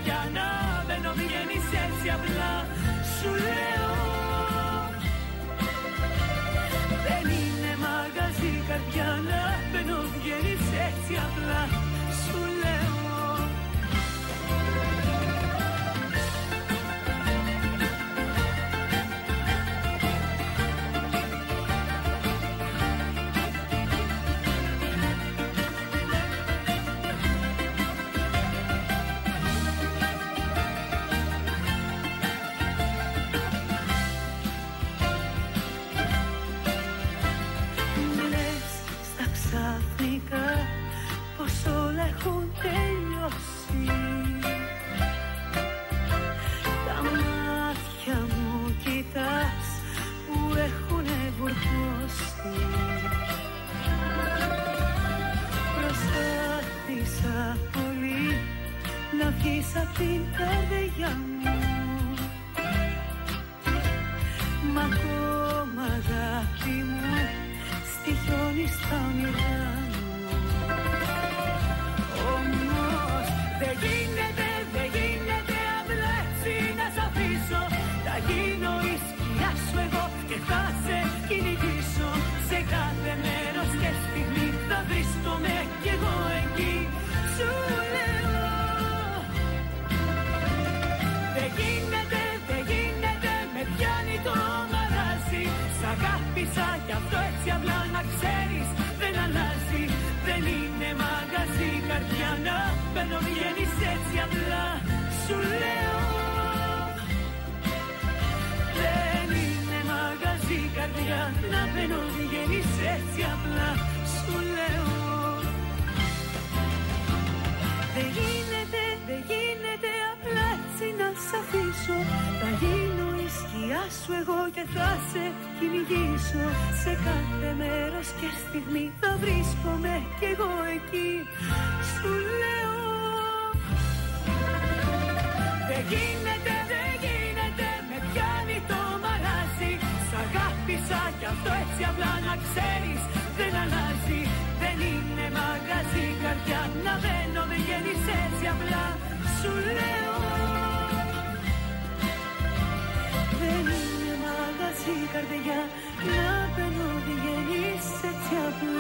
καρδιά να μπαίνω, βγαίνεις έτσι απλά. Σου λέω δεν είναι μαγαζί καρδιά να μπαίνω, βγαίνεις έτσι απλά. Σου λέω πως όλα έχουν τελειώσει. Τα μάτια μου κοιτάς που έχουνε βουρκώσει. Προσπάθησα πολύ να βγεις απ' την καρδιά μου, μα ακόμα αγάπη μου στοιχιώνεις τα όνειρά μου. Όμως δεν γίνεται απλά έτσι να σ' αφήσω. Θα γίνω η σκιά σου εγώ και θα σε κυνηγήσω. Σε κάθε μέρος και στιγμή θα βρίσκομαι κι εγώ εκεί. Σου λέω δεν γίνεται, με πιάνει το μαράζι. Σ' αγάπησα κι αυτό έτσι απλά να ξέρεις δεν αλλάζει. Δεν είναι μαγαζί καρδιά να μπαίνω, βγαίνεις έτσι απλά. Σου λέω δεν είναι μαγαζί καρδιά να μπαίνω, βγαίνεις έτσι απλά. Σου λέω δεν γίνεται απλά έτσι να σ' αφήσω. Θα γίνω η σκιά σου εγώ και θα σε κυνηγήσω. Σε κάθε μέρος και στιγμή θα βρίσκομαι κι εγώ εκεί. Σου λέω δεν γίνεται, με πιάνει το μαράζι. Σ' αγάπησα κι αυτό έτσι απλά να ξέρεις δεν αλλάζει. Δεν είναι μαγαζί καρδιά να μπαίνω, βγαίνεις έτσι απλά. Σου λέω δεν είναι μαγαζί καρδιά να μπαίνω, βγαίνεις έτσι απλά.